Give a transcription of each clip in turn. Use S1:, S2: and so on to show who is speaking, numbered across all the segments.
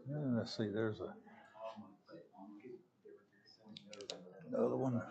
S1: Let's see, there's another one.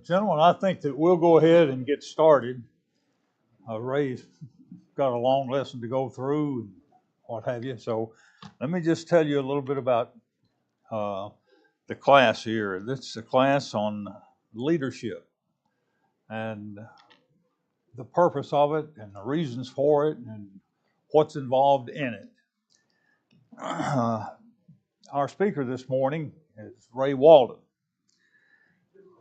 S1: Gentlemen, I think that we'll go ahead and get started. Ray's got a long lesson to go through and what have you. So let me just tell you a little bit about uh, the class here. This is a class on leadership and the purpose of it and the reasons for it and what's involved in it. Our speaker this morning is Ray Walden.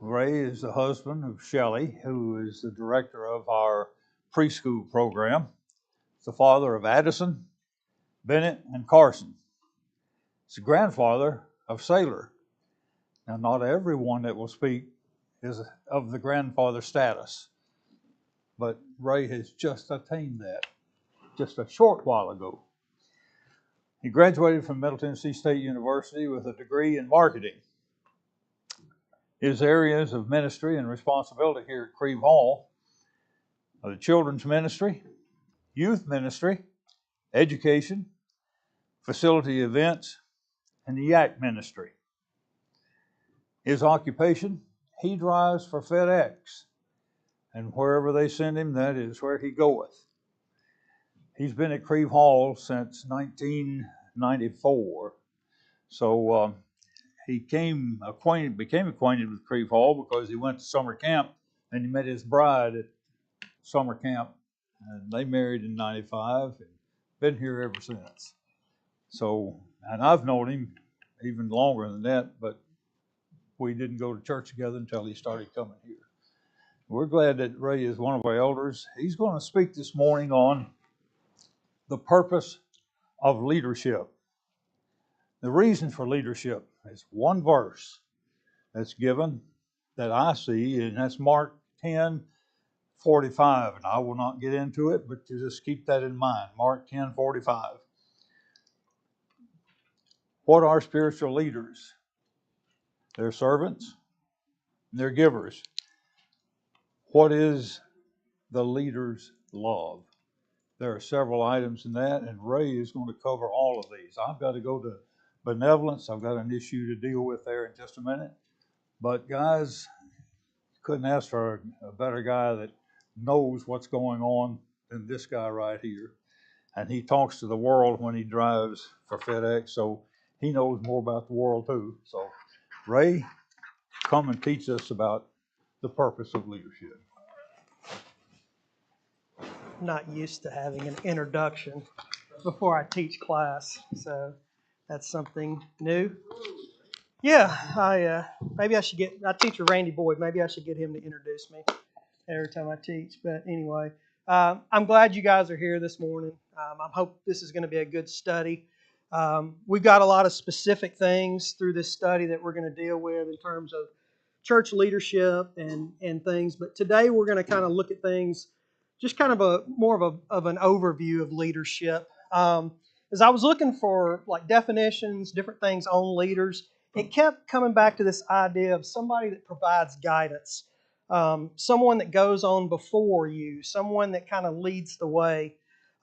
S1: Ray is the husband of Shelley, who is the director of our preschool program. He's the father of Addison, Bennett, and Carson. He's the grandfather of Sailor. Now, not everyone that will speak is of the grandfather status, but Ray has just attained that just a short while ago. He graduated from Middle Tennessee State University with a degree in marketing. His areas of ministry and responsibility here at Creve Hall are the children's ministry, youth ministry, education, facility events, and the YAC ministry. His occupation, he drives for FedEx, and wherever they send him, that is where he goeth. He's been at Creve Hall since 1994, so he became acquainted with Creve Hall because he went to summer camp and he met his bride at summer camp, and they married in '95 and been here ever since. So, and I've known him even longer than that, but we didn't go to church together until he started coming here. We're glad that Ray is one of our elders. He's going to speak this morning on the purpose of leadership. The reason for leadership is one verse that's given that I see, and that's Mark 10:45. And I will not get into it, but you just keep that in mind. Mark 10:45. What are spiritual leaders? They're servants, they're givers. What is the leader's love? There are several items in that, and Ray is going to cover all of these. I've got to go to benevolence. I've got an issue to deal with there in just a minute. But guys, couldn't ask for a better guy that knows what's going on than this guy right here. And he talks to the world when he drives for FedEx, so he knows more about the world too. So, Ray, come and teach us about the purpose of leadership.
S2: I'm not used to having an introduction before I teach class, so that's something new. Yeah, maybe I should I teach Randy Boyd. Maybe I should get him to introduce me every time I teach. But anyway, I'm glad you guys are here this morning. I hope this is going to be a good study. We've got a lot of specific things through this study that we're going to deal with in terms of church leadership and things. But today we're going to kind of look at things, just kind of more of an overview of leadership. As I was looking for like definitions, different things on leaders, it kept coming back to this idea of somebody that provides guidance, someone that goes on before you, someone that kind of leads the way.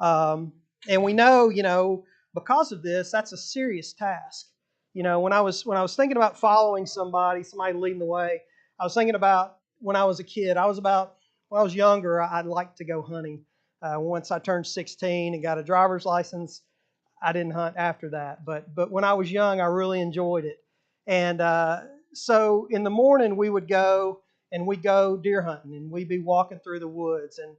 S2: And we know, because of this, that's a serious task. When I was thinking about following somebody leading the way, I was thinking about when I was a kid. When I was younger, I'd like to go hunting. Once I turned 16 and got a driver's license, I didn't hunt after that. But when I was young, I really enjoyed it. And so in the morning, we'd go deer hunting, and we'd be walking through the woods. And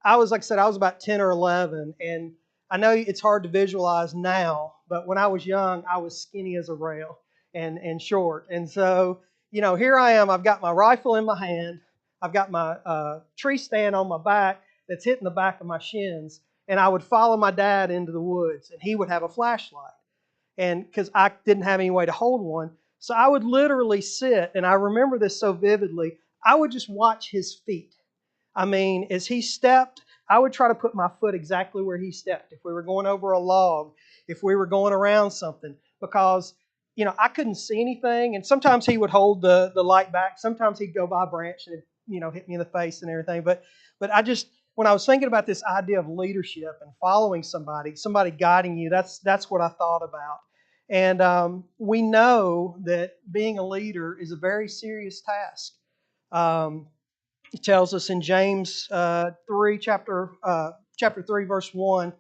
S2: like I said, I was about 10 or 11, and I know it's hard to visualize now, but when I was young, I was skinny as a rail. and short. And so, here I am. I've got my rifle in my hand. I've got my tree stand on my back that's hitting the back of my shins. And I would follow my dad into the woods, and he would have a flashlight. And because I didn't have any way to hold one, so I would literally sit, and I remember this so vividly. I would just watch his feet. I mean, as he stepped, I would try to put my foot exactly where he stepped. If we were going over a log, if we were going around something, because I couldn't see anything. And sometimes he would hold the light back. Sometimes he'd go by a branch and hit me in the face and everything. But I just, when I was thinking about this idea of leadership and following somebody guiding you, that's what I thought about. And we know that being a leader is a very serious task. He tells us in James 3, chapter 3, verse 1,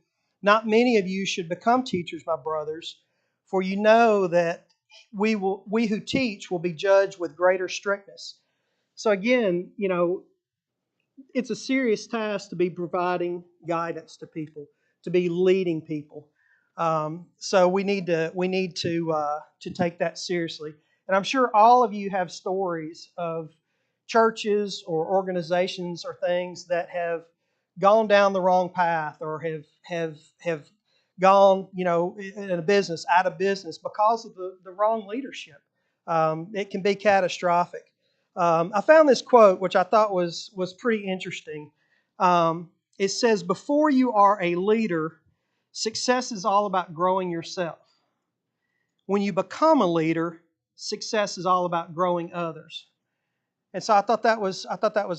S2: not many of you should become teachers, my brothers, for you know that we who teach will be judged with greater strictness. So again, it's a serious task to be providing guidance to people, to be leading people. So we need to take that seriously. And I'm sure all of you have stories of churches or organizations or things that have gone down the wrong path, or have gone, in a business out of business because of the wrong leadership. It can be catastrophic. I found this quote, which I thought was pretty interesting. It says, "Before you are a leader, success is all about growing yourself. When you become a leader, success is all about growing others." And so I thought that was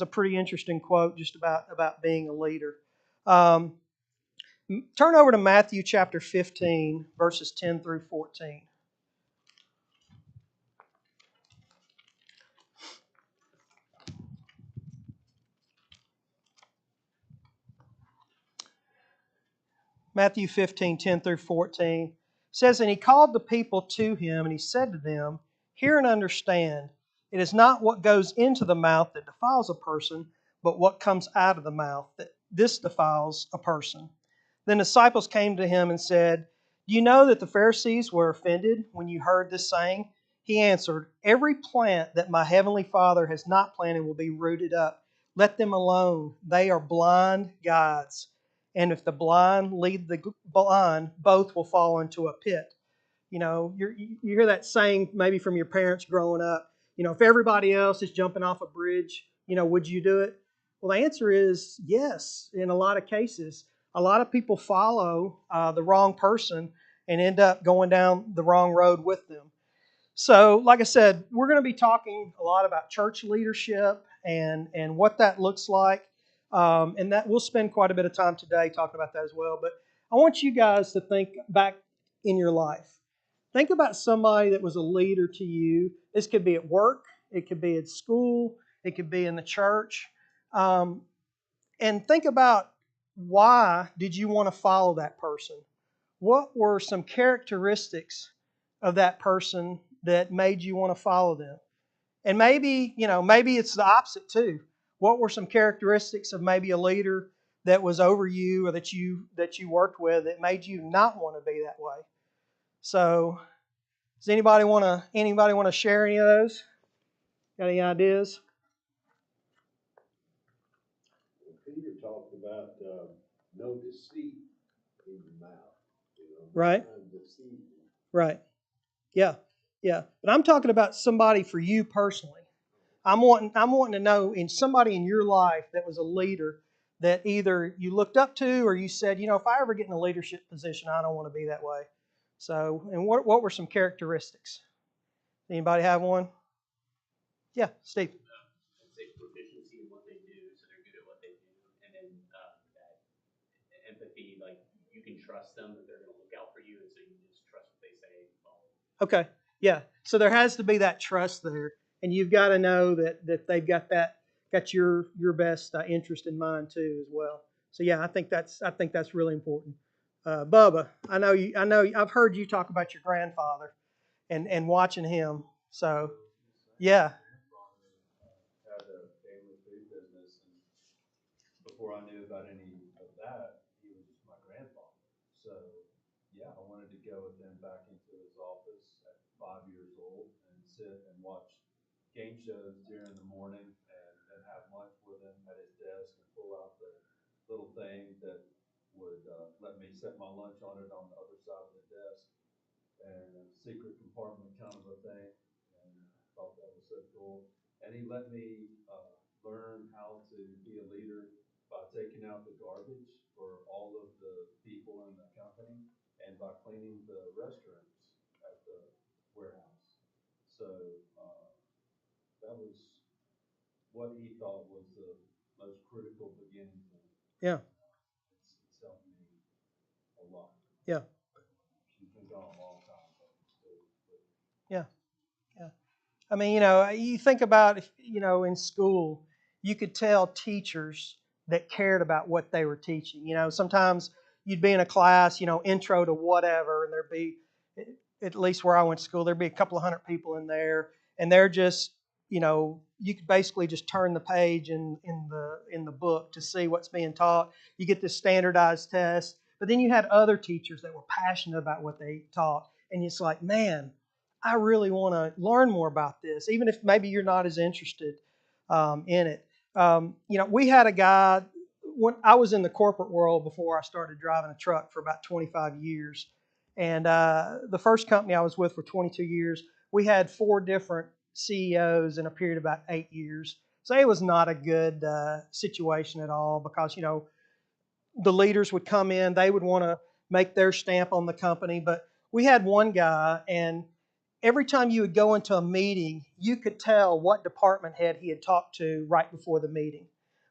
S2: a pretty interesting quote, just about being a leader. Um, Turn over to Matthew chapter 15, verses 10 through 14. Matthew 15, 10 through 14 says, "And he called the people to him, and he said to them, Hear and understand, it is not what goes into the mouth that defiles a person, but what comes out of the mouth, that this defiles a person." Then the disciples came to him and said, "Do you know that the Pharisees were offended when you heard this saying?" He answered, "Every plant that my heavenly Father has not planted will be rooted up. Let them alone. They are blind guides. And if the blind lead the blind, both will fall into a pit." You hear that saying maybe from your parents growing up. If everybody else is jumping off a bridge, would you do it? Well, the answer is yes. In a lot of cases, a lot of people follow the wrong person and end up going down the wrong road with them. So, like I said, we're going to be talking a lot about church leadership and what that looks like. And that we'll spend quite a bit of time today talking about that as well. But I want you guys to think back in your life. Think about somebody that was a leader to you. This could be at work, it could be at school, it could be in the church. Um, and think about, why did you want to follow that person? What were some characteristics of that person that made you want to follow them? And maybe it's the opposite too. What were some characteristics of maybe a leader that was over you, or that you worked with, that made you not want to be that way? So, does anybody want to share any of those? Got any ideas?
S3: Peter talked about no deceit in your mouth.
S2: Right.
S3: Deceit.
S2: Right. Yeah. Yeah. But I'm talking about somebody for you personally. I'm wanting to know, in somebody in your life that was a leader that either you looked up to, or you said, if I ever get in a leadership position, I don't want to be that way. So, and what were some characteristics? Anybody have one? Yeah, Steve.
S4: I'd say proficiency in what they do, so they're good at what they do, and then that empathy, like you can trust them that they're going to look out for you, and so you just trust what they say and follow.
S2: Okay. Yeah. So there has to be that trust there, and you've got to know that they've got your best interest in mind too as well. So yeah, I think that's really important. Bubba, I know I've heard you talk about your grandfather and watching him. So yeah.
S5: Had a family food business, and before I knew about any of that, he was my grandfather. So, yeah, I wanted to go with him back into his office 5 years old and sit and watch game shows during the morning and have lunch with him at his desk and pull out the little thing that would let me set my lunch on it on the other side of the desk, and a secret compartment kind of a thing. And I thought that was so cool. And he let me learn how to be a leader by taking out the garbage for all of the people in the company and by cleaning the restrooms at the warehouse. So that was what he thought was the most critical beginning point.
S2: Yeah.
S5: It's helped me a lot.
S2: Yeah.
S5: She's been gone a long time, but still.
S2: Yeah. Yeah. I mean, you think about, in school, you could tell teachers that cared about what they were teaching. Sometimes you'd be in a class, intro to whatever, and there'd be, at least where I went to school, there'd be a couple of hundred people in there, and they're just, you could basically just turn the page in the book to see what's being taught. You get this standardized test, but then you had other teachers that were passionate about what they taught, and it's like, man, I really want to learn more about this, even if maybe you're not as interested in it. We had a guy, when I was in the corporate world before I started driving a truck for about 25 years. And the first company I was with for 22 years, we had 4 different CEOs in a period of about 8 years. So it was not a good situation at all because, the leaders would come in, they would want to make their stamp on the company. But we had one guy, and every time you would go into a meeting, you could tell what department head he had talked to right before the meeting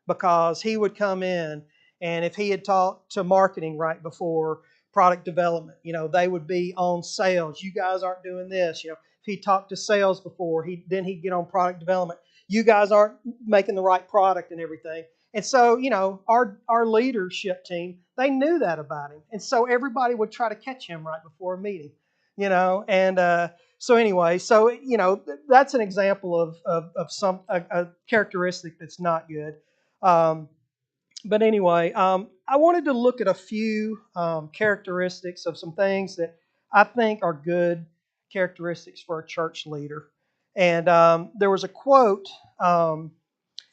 S2: because he would come in, and if he had talked to marketing right before product development, they would be on sales. You guys aren't doing this. If he talked to sales before, then he'd get on product development. You guys aren't making the right product and everything. And so, our leadership team, they knew that about him. And so everybody would try to catch him right before a meeting, and so anyway, that's an example of some a characteristic that's not good. But anyway, I wanted to look at a few characteristics of some things that I think are good characteristics for a church leader. And there was a quote,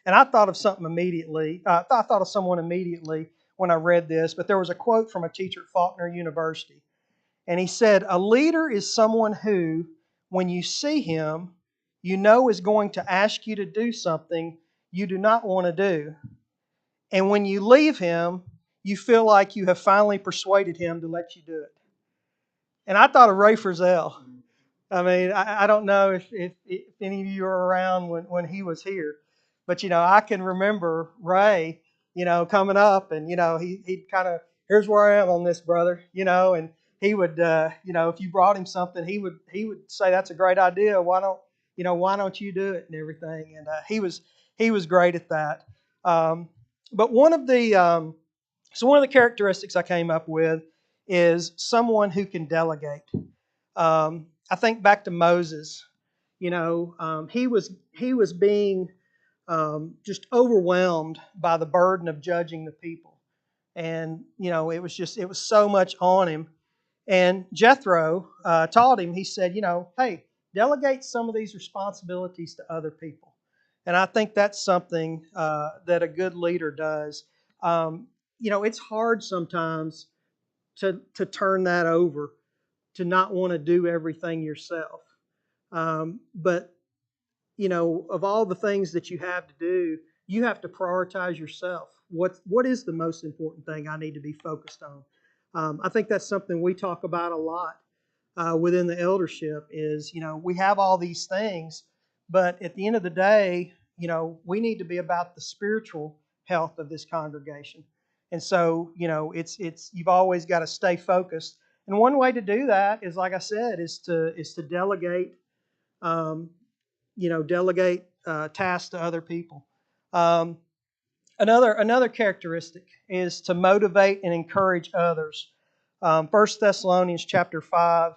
S2: and I thought of something immediately. I thought of someone immediately when I read this, but there was a quote from a teacher at Faulkner University. And he said, "A leader is someone who, when you see him, you know is going to ask you to do something you do not want to do. And when you leave him, you feel like you have finally persuaded him to let you do it." And I thought of Ray Frizzell. I mean, I don't know if any of you were around when he was here, but I can remember Ray, coming up, and he'd kind of, "Here's where I am on this, brother," and he would, if you brought him something, he would say, "That's a great idea. Why don't you do it?" and everything. And he was great at that. But one of the characteristics I came up with is someone who can delegate. I think back to Moses. He was being just overwhelmed by the burden of judging the people, and it was so much on him. And Jethro taught him. He said, "Hey, delegate some of these responsibilities to other people." And I think that's something that a good leader does. It's hard sometimes to turn that over, to not want to do everything yourself. But of all the things that you have to do, you have to prioritize yourself. What is the most important thing I need to be focused on? I think that's something we talk about a lot within the eldership. Is we have all these things, but at the end of the day, we need to be about the spiritual health of this congregation. And so, it's you've always got to stay focused. And one way to do that is, like I said, is to delegate. Delegate tasks to other people. Um, another characteristic is to motivate and encourage others. 1 Thessalonians chapter 5,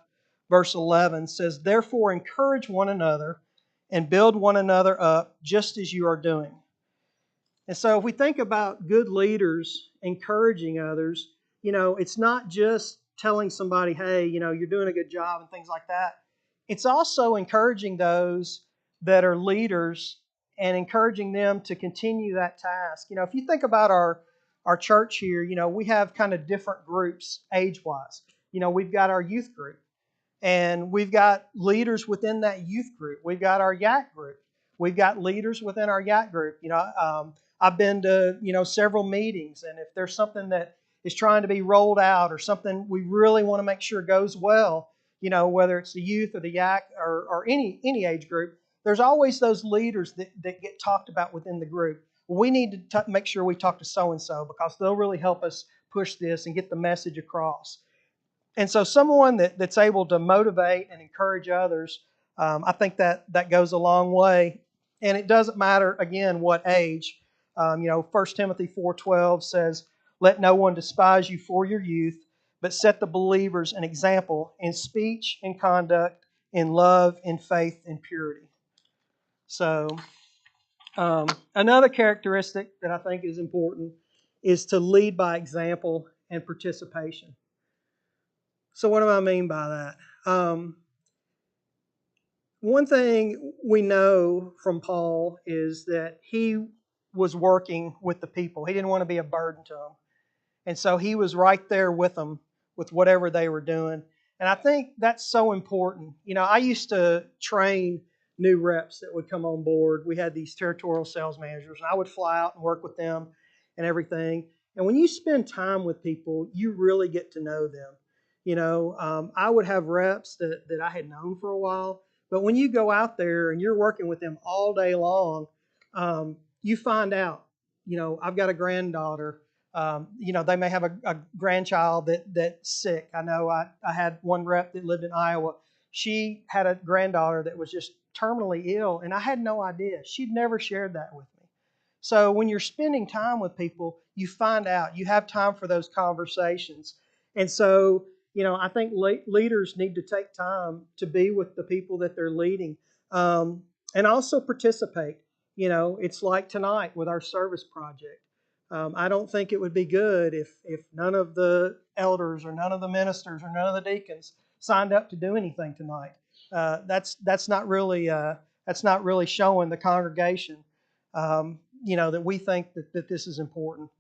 S2: verse 11 says, "Therefore encourage one another and build one another up, just as you are doing." And so if we think about good leaders encouraging others, it's not just telling somebody, "Hey, you're doing a good job," and things like that. it's also encouraging those that are leaders and encouraging them to continue that task. You know, if you think about our church here, you know, we have kind of different groups age-wise. You know, we've got our youth group, and we've got leaders within that youth group. We've got our YAC group. We've got leaders within our YAC group. You know, I've been to, you know, several meetings, and if there's something that is trying to be rolled out or something we really want to make sure goes well, you know, whether it's the youth or the YAC or any age group, there's always those leaders that get talked about within the group. We need to make sure we talk to so-and-so because they'll really help us push this and get the message across. And so someone that's able to motivate and encourage others, I think that goes a long way. And it doesn't matter, again, what age. You know, 1 Timothy 4:12 says, "Let no one despise you for your youth, but set the believers an example in speech, in conduct, in love, in faith, in purity." So another characteristic that I think is important is to lead by example and participation. So what do I mean by that? One thing we know from Paul is that he was working with the people. He didn't want to be a burden to them. And so he was right there with them with whatever they were doing. And I think that's so important. You know, I used to train new reps that would come on board. We had these territorial sales managers, and I would fly out and work with them and everything. And when you spend time with people, you really get to know them. You know, I would have reps that I had known for a while, but when you go out there and you're working with them all day long, you find out, you know, I've got a granddaughter. You know, they may have a grandchild that's sick. I know I had one rep that lived in Iowa. She had a granddaughter that was just terminally ill, and I had no idea. She'd never shared that with me. So when you're spending time with people, you find out. You have time for those conversations. And so, you know, I think leaders need to take time to be with the people that they're leading, and also participate. You know, it's like tonight with our service project. I don't think it would be good if none of the elders or none of the ministers or none of the deacons signed up to do anything tonight. That's not really showing the congregation, you know, that we think that this is important.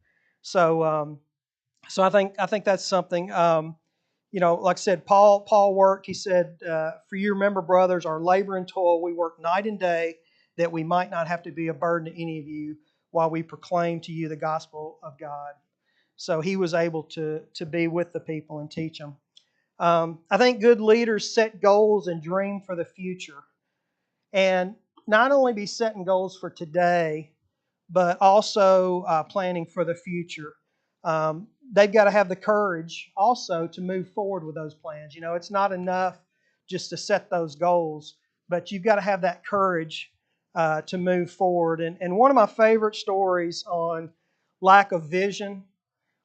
S2: So so I think that's something. You know, like I said, Paul worked. He said, "For you remember, brothers, our labor and toil, we work night and day, that we might not have to be a burden to any of you, while we proclaim to you the gospel of God." So he was able to be with the people and teach them. I think good leaders set goals and dream for the future, and not only be setting goals for today, but also planning for the future. They've got to have the courage also to move forward with those plans. You know, it's not enough just to set those goals, but you've got to have that courage to move forward. And one of my favorite stories on lack of vision,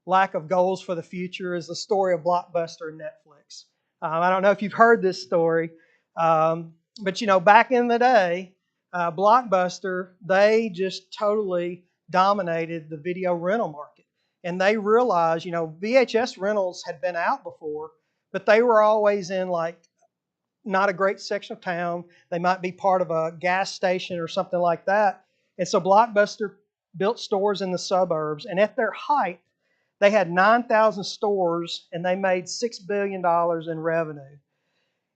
S2: lack of goals for the future is the story of Blockbuster and Netflix. I don't know if you've heard this story, but you know, back in the day, Blockbuster, they just totally dominated the video rental market. And they realized, you know, VHS rentals had been out before, but they were always in like not a great section of town. They might be part of a gas station or something like that. And so Blockbuster built stores in the suburbs. And at their height, they had 9,000 stores and they made $6 billion in revenue.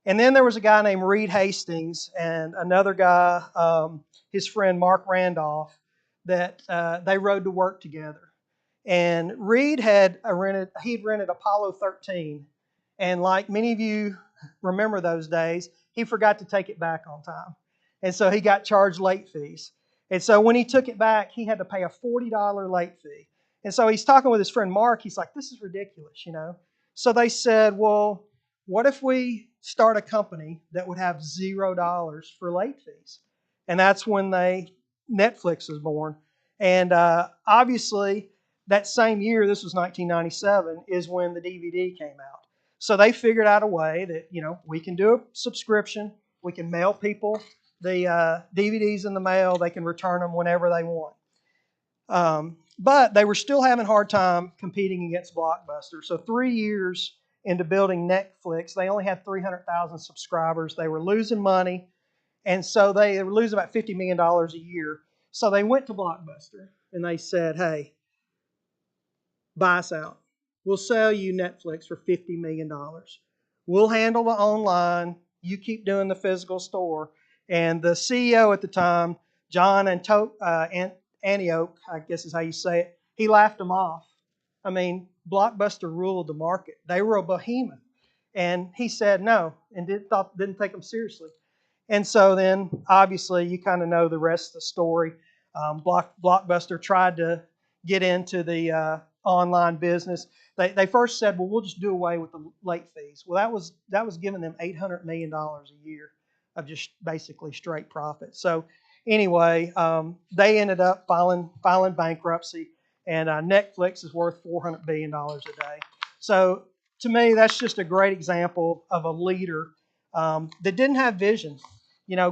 S2: And then there was a guy named Reed Hastings and another guy, his friend Mark Randolph, that they rode to work together. And Reed had rented Apollo 13, and like many of you remember those days, he forgot to take it back on time, and so he got charged late fees. And so when he took it back, he had to pay a $40 late fee. And so he's talking with his friend Mark. He's like, "This is ridiculous, you know." So they said, "Well, what if we start a company that would have $0 for late fees?" And that's when Netflix was born. And obviously, that same year, this was 1997, is when the DVD came out. So they figured out a way that, you know, we can do a subscription. We can mail people the DVDs in the mail. They can return them whenever they want. But they were still having a hard time competing against Blockbuster. So 3 years into building Netflix. They only had 300,000 subscribers. They were losing money, and so they were losing about $50 million a year. So they went to Blockbuster and they said, hey, buy us out. We'll sell you Netflix for $50 million. We'll handle the online. You keep doing the physical store. And the CEO at the time, John Antioch, I guess is how you say it, he laughed them off. I mean, Blockbuster ruled the market. They were a behemoth. And he said no and didn't take them seriously. And so then, obviously, you kind of know the rest of the story. Blockbuster tried to get into the online business. They first said, well, we'll just do away with the late fees. Well, that was giving them $800 million a year of just basically straight profit. So anyway, they ended up filing bankruptcy, and Netflix is worth $400 billion a day. So to me, that's just a great example of a leader that didn't have vision,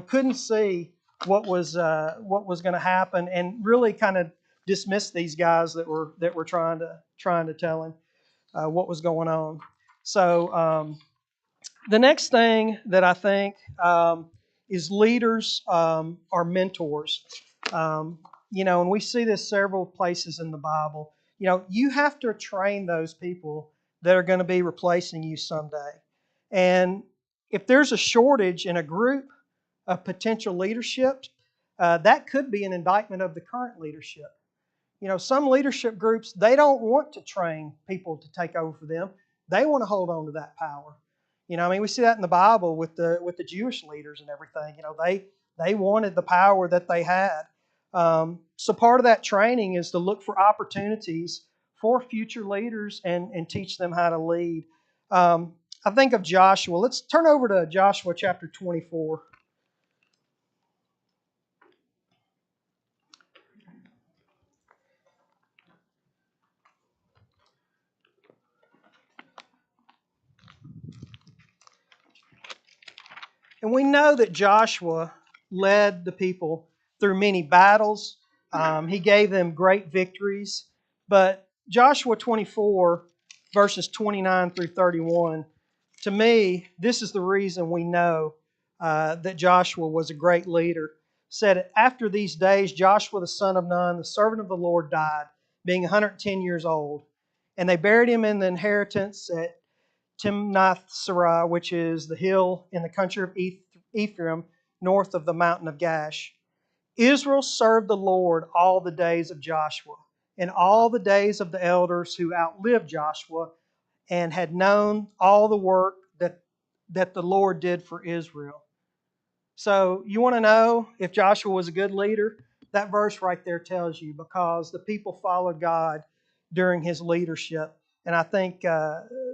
S2: couldn't see what was going to happen, and really kind of dismissed these guys that were trying to tell him what was going on. So the next thing that I think is leaders are mentors. And we see this several places in the Bible. You have to train those people that are going to be replacing you someday. And if there's a shortage in a group of potential leadership, that could be an indictment of the current leadership. Some leadership groups, they don't want to train people to take over for them. They want to hold on to that power. We see that in the Bible with the Jewish leaders and everything. They wanted the power that they had. So part of that training is to look for opportunities for future leaders and teach them how to lead. I think of Joshua. Let's turn over to Joshua chapter 24. And we know that Joshua led the people through many battles. He gave them great victories. But Joshua 24, verses 29 through 31, to me, this is the reason we know that Joshua was a great leader. Said, after these days, Joshua the son of Nun, the servant of the Lord, died, being 110 years old. And they buried him in the inheritance at Timnath-Serah, which is the hill in the country of Ephraim, north of the mountain of Gash. Israel served the Lord all the days of Joshua, and all the days of the elders who outlived Joshua and had known all the work that the Lord did for Israel. So you want to know if Joshua was a good leader? That verse right there tells you, because the people followed God during his leadership. And I think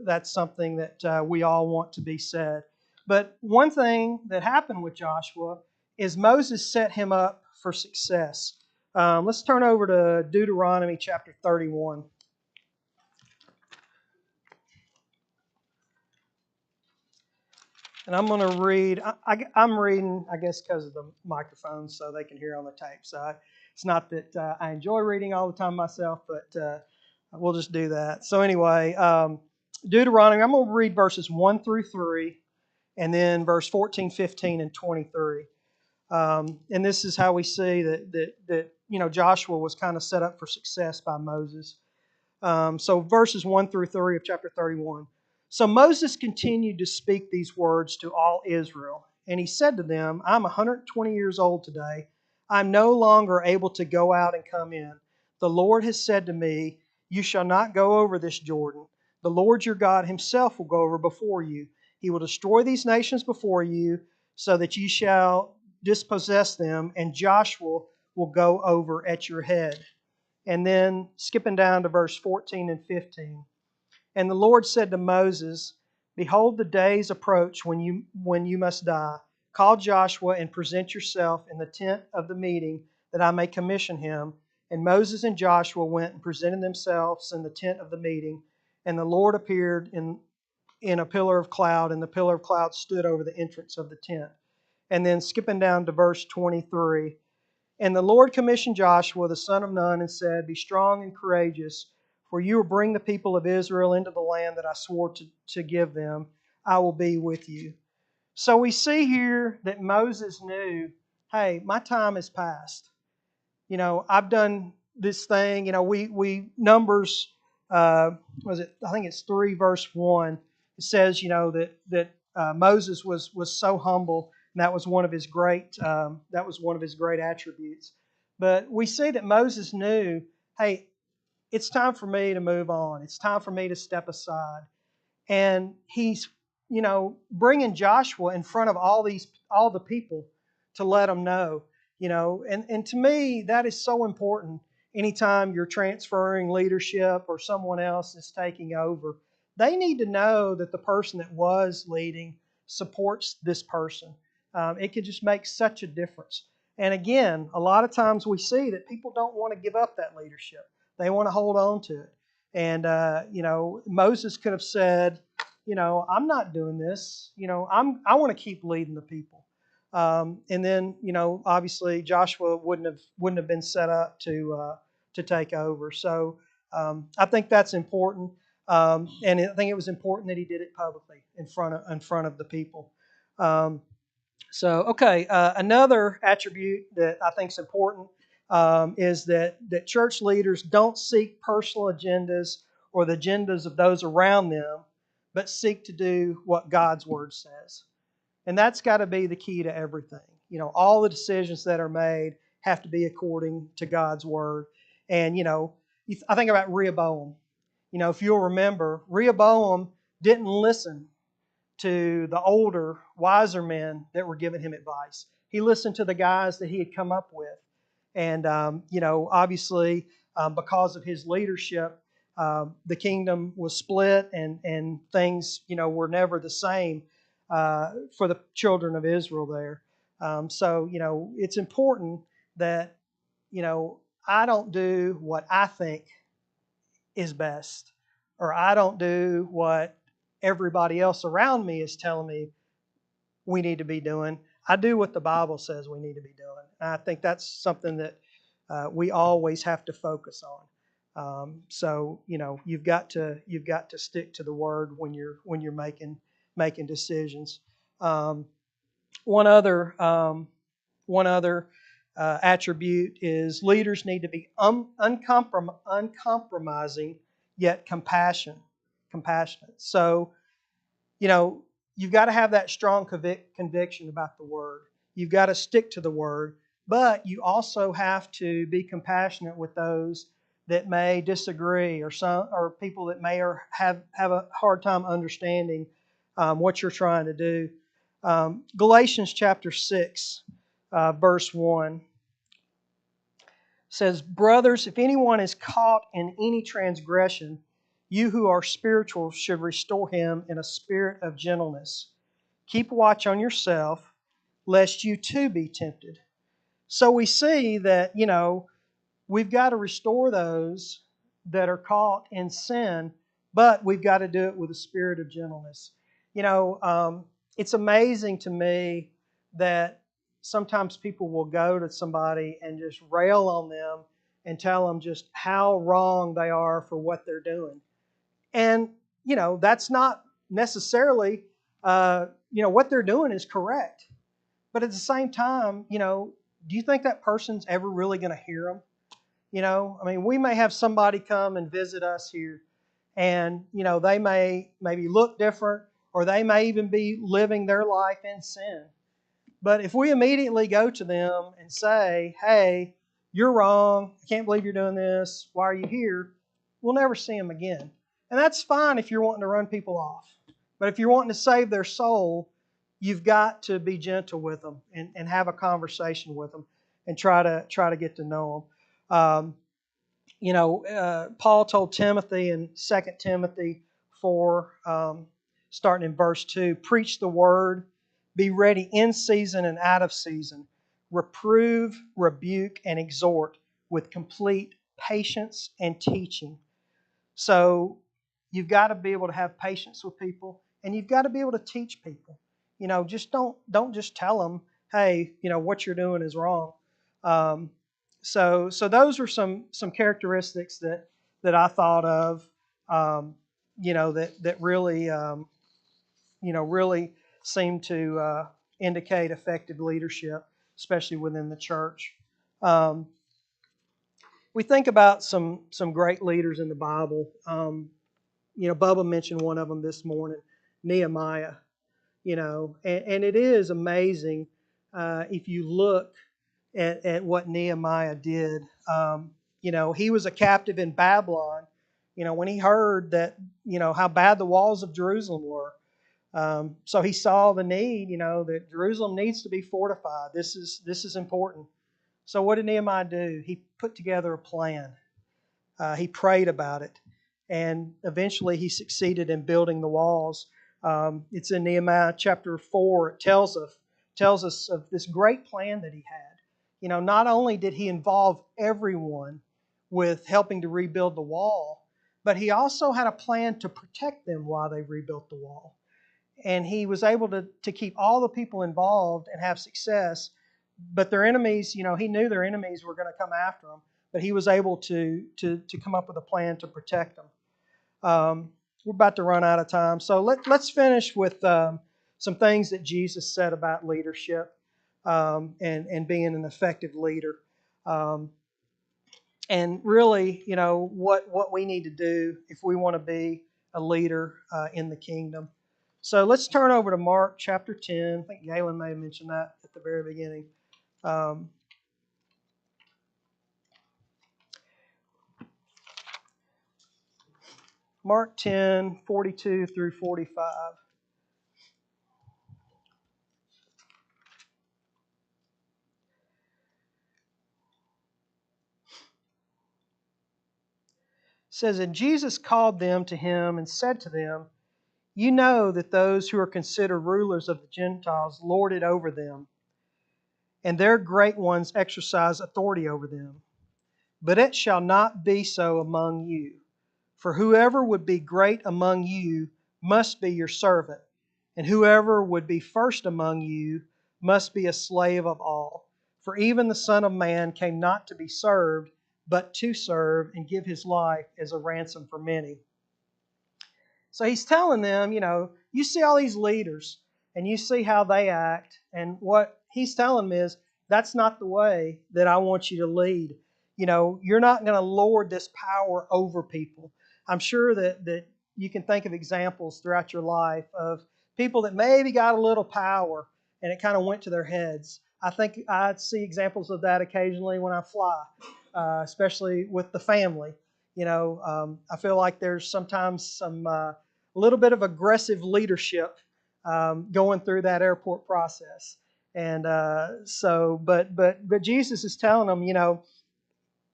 S2: that's something that we all want to be said. But one thing that happened with Joshua is Moses set him up for success. Let's turn over to Deuteronomy chapter 31. And I'm going to read. I'm reading, I guess, because of the microphone, so they can hear on the tape. So it's not that I enjoy reading all the time myself, but we'll just do that. So anyway, Deuteronomy, I'm going to read verses 1 through 3, and then verse 14, 15, and 23. And this is how we see that Joshua was kind of set up for success by Moses. So verses 1 through 3 of chapter 31. So Moses continued to speak these words to all Israel. And he said to them, I'm 120 years old today. I'm no longer able to go out and come in. The Lord has said to me, you shall not go over this Jordan. The Lord your God himself will go over before you. He will destroy these nations before you, so that ye shall dispossess them, and Joshua will go over at your head. And then skipping down to verse 14 and 15. And the Lord said to Moses, behold, the days approach when you must die. Call Joshua and present yourself in the tent of the meeting, that I may commission him. And Moses and Joshua went and presented themselves in the tent of the meeting. And the Lord appeared in a pillar of cloud, and the pillar of cloud stood over the entrance of the tent. And then skipping down to verse 23. And the Lord commissioned Joshua the son of Nun and said, be strong and courageous, For you will bring the people of Israel into the land that I swore to give them. I will be with you. So we see here that Moses knew, hey, my time has passed. I've done this thing. We Numbers, was it? I think it's 3 verse 1. It says, that Moses was so humble, and that was one of his great attributes. But we see that Moses knew, hey, it's time for me to move on. It's time for me to step aside. And he's, bringing Joshua in front of all the people to let them know, and to me, that is so important. Anytime you're transferring leadership or someone else is taking over, they need to know that the person that was leading supports this person. It can just make such a difference. And again, a lot of times we see that people don't want to give up that leadership. They want to hold on to it. And, Moses could have said, I'm not doing this. I want to keep leading the people. And then, obviously Joshua wouldn't have been set up to take over. So I think that's important. And I think it was important that he did it publicly in front of the people. Another attribute that I think is important is that church leaders don't seek personal agendas or the agendas of those around them, but seek to do what God's Word says. And that's got to be the key to everything. All the decisions that are made have to be according to God's Word. And, I think about Rehoboam. If you'll remember, Rehoboam didn't listen to the older, wiser men that were giving him advice. He listened to the guys that he had come up with. And, obviously, because of his leadership, the kingdom was split and things, were never the same for the children of Israel there. It's important that, I don't do what I think is best, or I don't do what everybody else around me is telling me we need to be doing. I do what the Bible says we need to be doing. And I think that's something that we always have to focus on. You've got to stick to the Word when you're making decisions. One other attribute is leaders need to be uncompromising yet compassionate. So, you've got to have that strong conviction about the Word. You've got to stick to the Word, but you also have to be compassionate with those that may disagree, or people that may have a hard time understanding what you're trying to do. Galatians chapter 6, verse 1 says, "Brothers, if anyone is caught in any transgression, you who are spiritual should restore him in a spirit of gentleness. Keep watch on yourself, lest you too be tempted." So we see that, we've got to restore those that are caught in sin, but we've got to do it with a spirit of gentleness. It's amazing to me that sometimes people will go to somebody and just rail on them and tell them just how wrong they are for what they're doing. And, that's not necessarily, what they're doing is correct. But at the same time, do you think that person's ever really going to hear them? We may have somebody come and visit us here, and, they may maybe look different, or they may even be living their life in sin. But if we immediately go to them and say, "Hey, you're wrong. I can't believe you're doing this. Why are you here?" we'll never see them again. And that's fine if you're wanting to run people off. But if you're wanting to save their soul, you've got to be gentle with them and have a conversation with them and try to get to know them. Paul told Timothy in 2 Timothy 4, starting in verse 2, "Preach the word, be ready in season and out of season. Reprove, rebuke, and exhort with complete patience and teaching." So you've got to be able to have patience with people, and you've got to be able to teach people. Just don't just tell them, "Hey, what you're doing is wrong." So those are some characteristics that that I thought of, that really, really seem to indicate effective leadership, especially within the church. Um, we think about some great leaders in the Bible. Bubba mentioned one of them this morning, Nehemiah. And it is amazing if you look at what Nehemiah did. He was a captive in Babylon. When he heard that, how bad the walls of Jerusalem were. So he saw the need, that Jerusalem needs to be fortified. This is important. So what did Nehemiah do? He put together a plan. He prayed about it, and eventually he succeeded in building the walls. It's in Nehemiah chapter 4. It tells us of this great plan that he had. Not only did he involve everyone with helping to rebuild the wall, but he also had a plan to protect them while they rebuilt the wall. And he was able to keep all the people involved and have success. But their enemies, he knew their enemies were going to come after him, but he was able to come up with a plan to protect them. We're about to run out of time, so let's finish with some things that Jesus said about leadership and being an effective leader. And really, what we need to do if we want to be a leader in the kingdom. So let's turn over to Mark chapter 10. I think Galen may have mentioned that at the very beginning. Mark 10, 42 through 45. It says, and Jesus called them to him and said to them, you know that those who are considered rulers of the Gentiles lord it over them, and their great ones exercise authority over them. But it shall not be so among you. For whoever would be great among you must be your servant, and whoever would be first among you must be a slave of all. For even the Son of Man came not to be served, but to serve and give his life as a ransom for many. So he's telling them, you see all these leaders and you see how they act. And what he's telling them is, that's not the way that I want you to lead. You're not going to lord this power over people. I'm sure that you can think of examples throughout your life of people that maybe got a little power and it kind of went to their heads. I think I see examples of that occasionally when I fly, especially with the family. I feel like there's sometimes some a little bit of aggressive leadership going through that airport process. And but Jesus is telling them,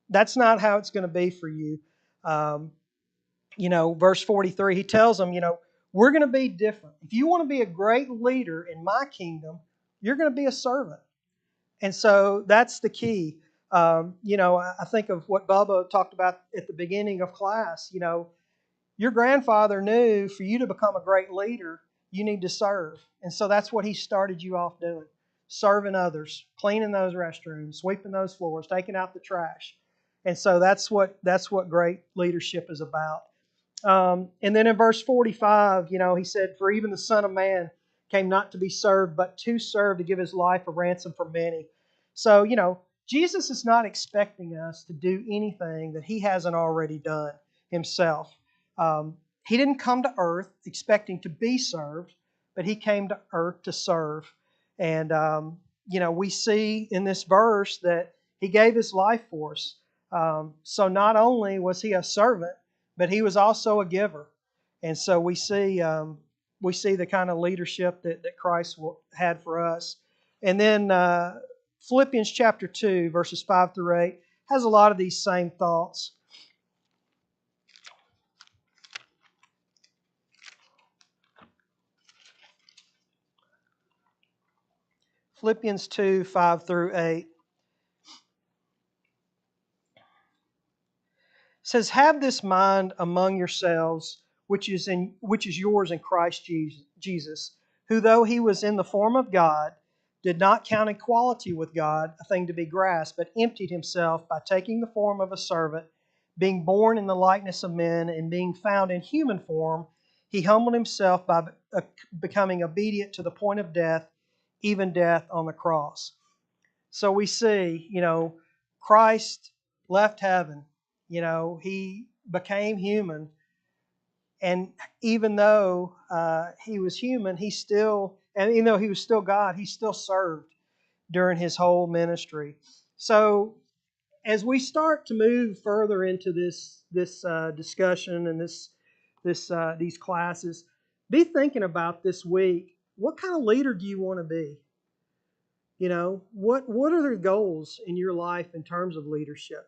S2: that's not how it's going to be for you. Verse 43, he tells them, we're going to be different. If you want to be a great leader in my kingdom, you're going to be a servant. And so that's the key. I think of what Bubba talked about at the beginning of class. Your grandfather knew for you to become a great leader, you need to serve. And so that's what he started you off doing. Serving others, cleaning those restrooms, sweeping those floors, taking out the trash. And so that's what great leadership is about. And then in verse 45, he said, for even the Son of Man came not to be served, but to serve, to give his life a ransom for many. So, Jesus is not expecting us to do anything that he hasn't already done himself. He didn't come to earth expecting to be served, but he came to earth to serve. And, we see in this verse that he gave his life for us. So not only was he a servant, but he was also a giver. And so we see the kind of leadership that Christ had for us. And then Philippians chapter 2, verses 5 through 8, has a lot of these same thoughts. Philippians 2, 5 through 8 says, have this mind among yourselves, which is yours in Christ Jesus, who though he was in the form of God, did not count equality with God a thing to be grasped, but emptied himself by taking the form of a servant, being born in the likeness of men and being found in human form, he humbled himself by becoming obedient to the point of death, even death on the cross. So we see, Christ left heaven. He became human. And even though he was human, and even though he was still God, he still served during his whole ministry. So as we start to move further into this discussion and these classes, be thinking about this week. What kind of leader do you want to be? What are the goals in your life in terms of leadership?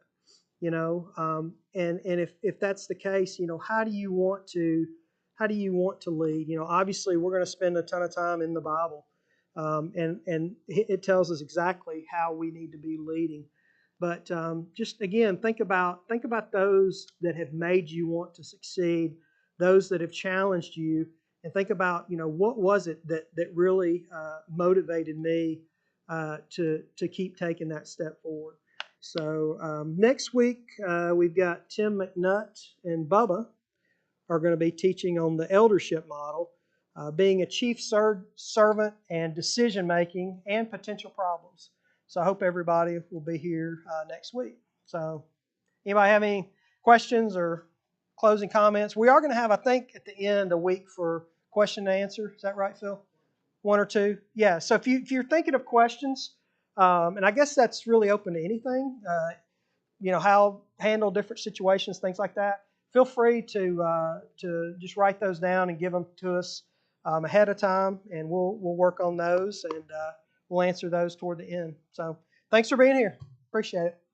S2: And if that's the case, how do you want to lead? Obviously we're going to spend a ton of time in the Bible, and it tells us exactly how we need to be leading. But just again, think about those that have made you want to succeed, those that have challenged you, and think about what was it that really motivated me to keep taking that step forward. So next week we've got Tim McNutt and Bubba are going to be teaching on the eldership model, being a chief servant and decision making and potential problems. So I hope everybody will be here next week. So anybody have any questions or closing comments? We are going to have, I think, at the end a week for question and answer. Is that right, Phil? One or two? Yeah. So if you're thinking of questions, and I guess that's really open to anything, how handle different situations, things like that. Feel free to just write those down and give them to us ahead of time, and we'll work on those, and we'll answer those toward the end. So thanks for being here. Appreciate it.